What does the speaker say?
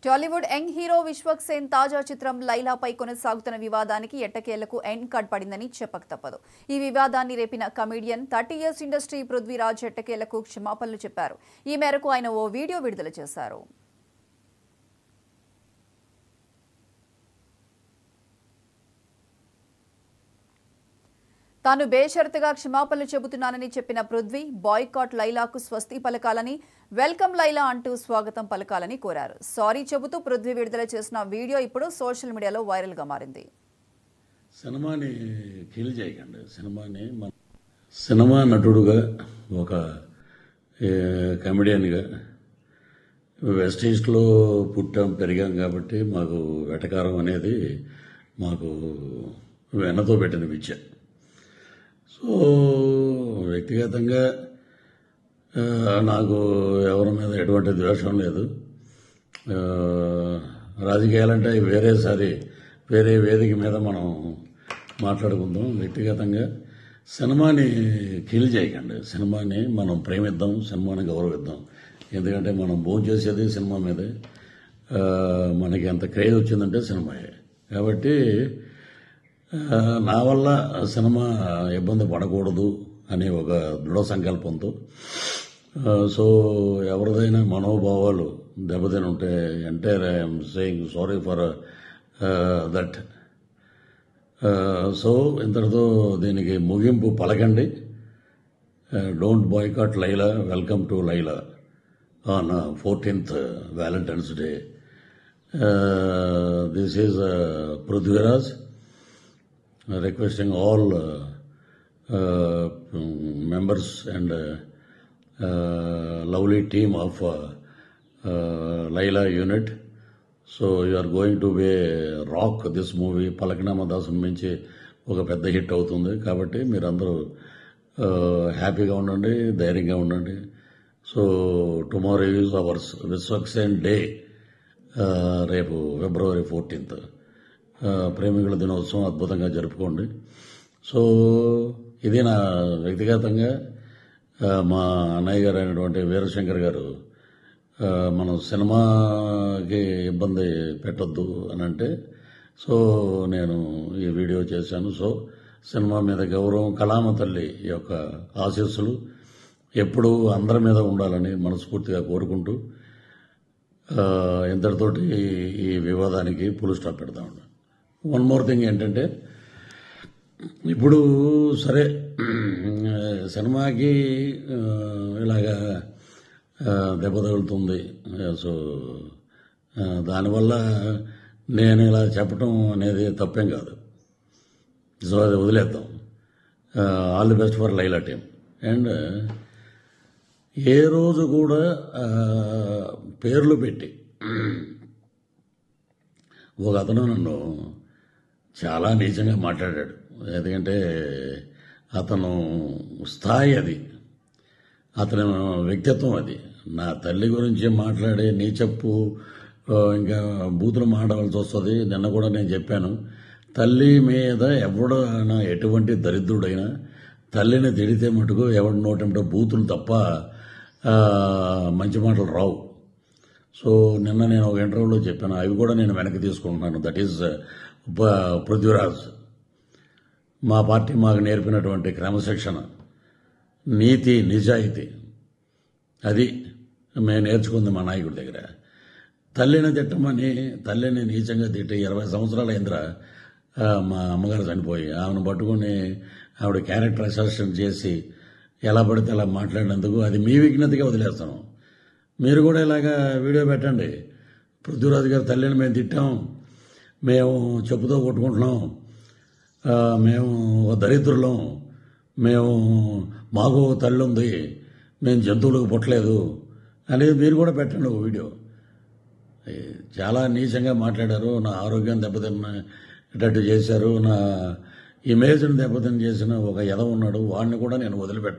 Tollywood young hero Vishwak Sen తాజా చిత్రం లైలాపై కొనసాగుతున్న వివాదానికి ఎట్టకేలకు ఎండ్ కార్డ్ పడిందని చెప్పక తప్పదు. ఈ వివాదాన్ని రేపిన కమెడియన్ 30 ఇయర్స్ ఇండస్ట్రీ పృథ్వీరాజ్ ఎట్టకేలకు క్షమాపణలు చెప్పారు. ఈ మేరకు ఆయన ఓ వీడియో విడుదల చేశారు. తాను బేషరతుగా క్షమాపణలు చెబుతున్నానని చెప్పిన పృథ్వీ బాయ్కాట్ లైలాకు స్వస్తి పలకాలని, వెల్కమ్ లైలా అంటూ స్వాగతం పలకాలని కోరారు. సారీ చెబుతూ పృథ్వీ విడుదల చేసిన వీడియో ఇప్పుడు సోషల్ మీడియాలో వైరల్ గా మారింది. సినిమాని కిల్ చేయకండి. సినిమా నటుడుగా, ఒక కమెడియన్గా వెస్ట్ ఈస్ట్లో పుట్టాం పెరిగాం కాబట్టి మాకు వెటకారం అనేది మాకు వెన్నతో పెట్టిన విద్య. సో వ్యక్తిగతంగా నాకు ఎవరి మీద ఎటువంటి ద్వేషం లేదు. రాజకీయాలంటే వేరే వేదిక మీద మనం మాట్లాడుకుందాం. వ్యక్తిగతంగా సినిమాని కిల్ చేయకండి. సినిమాని మనం ప్రేమిద్దాం, సినిమాని గౌరవిద్దాం. ఎందుకంటే మనం భోంచేసేది సినిమా మీదే. మనకి ఎంత క్రేజ్ వచ్చిందంటే సినిమాయే. కాబట్టి నా వల్ల సినిమా ఇబ్బంది పడకూడదు అనే ఒక దృఢ సంకల్పంతో, సో ఎవరిదైనా మనోభావాలు దెబ్బతిని ఉంటే entire I'm saying sorry for that. So ఇంతటితో దీనికి ముగింపు పలకండి. Don't boycott Laila, welcome to Laila on 14th Valentine's Day. This is Prithviraj requesting all members and lovely team of Laila unit. So you are going to be rock this movie. Palaknama Dasam మించి ఒక పెద్ద hit అవుతుంది. కాబట్టి మీరందరూ హ్యాపీగా ఉండండి, ధైర్యంగా ఉండండి. So tomorrow is ours Vishwak Sen day. రేపు February 14th ప్రేమికుల దినోత్సవం అద్భుతంగా జరుపుకోండి. సో ఇది నా వ్యక్తిగతంగా మా అన్నయ్య గారు అయినటువంటి వీరశంకర్ గారు మనం సినిమాకి ఇబ్బంది పెట్టొద్దు అని అంటే, సో నేను ఈ వీడియో చేశాను. సో సినిమా మీద గౌరవం, కళామ తల్లి యొక్క ఆశీస్సులు ఎప్పుడూ అందరి మీద ఉండాలని మనస్ఫూర్తిగా కోరుకుంటూ ఇంతటితోటి ఈ వివాదానికి ఫుల్ స్టాప్ పెడతామండి. వన్ మోర్ థింగ్ ఏంటంటే, ఇప్పుడు సరే సినిమాకి ఇలాగా దెబ్బ తగులుతుంది. సో దానివల్ల నేను ఇలా చెప్పటం అనేది తప్పేం కాదు. సో అది వదిలేద్దాం. All the best for Laila team. And ఏ రోజు కూడా పేర్లు పెట్టి ఒక అతను నన్ను చాలా నీచంగా మాట్లాడాడు. ఎందుకంటే అతను స్థాయి అది, అతని వ్యక్తిత్వం అది. నా తల్లి గురించి మాట్లాడే నీచప్పు ఇంకా బూతులు మాట్లాడాల్సి వస్తుంది. నిన్న కూడా నేను చెప్పాను, తల్లి మీద ఎవడైనా ఎటువంటి దరిద్రుడైనా తల్లిని తిడితే మటుకు ఎవడి నోటంటే బూతులు తప్ప మంచి మాటలు రావు. సో నిన్న నేను ఒక ఇంటర్వ్యూలో చెప్పాను, అవి కూడా నేను వెనక్కి తీసుకుంటున్నాను. That is Prithviraj. మా పార్టీ మాకు నేర్పినటువంటి క్రమశిక్షణ, నీతి, నిజాయితీ, అది మేము నేర్చుకుంది మా నాయకుడి దగ్గర. తల్లిని తిట్టమని, తల్లిని నీచంగా తిట్టి 20 సంవత్సరాల అయిందిరా మా అమ్మగారు చనిపోయి. ఆమెను పట్టుకుని ఆవిడ క్యారెక్టర్ అసెసినేషన్ చేసి ఎలా పడితే అలా మాట్లాడినందుకు అది మీ విజ్ఞతగా వదిలేస్తాను. మీరు కూడా ఇలాగా వీడియో పెట్టండి. పృథ్వీరాజ్ గారి తల్లిని మేము తిట్టాం, మేము చెప్పుతో కొట్టుకుంటున్నాం, మేము దరిద్రులం, మాకు తల్లి ఉంది, మేము జంతువులకు పుట్టలేదు అనేది మీరు కూడా పెట్టండి ఒక వీడియో. చాలా నీచంగా మాట్లాడారు. నా ఆరోగ్యం దెబ్బతిన్నట్టు చేశారు. నా ఇమేజ్ని దెబ్బతిని చేసిన ఒక ఎద ఉన్నాడు, వాడిని కూడా నేను వదిలిపెట్టాను.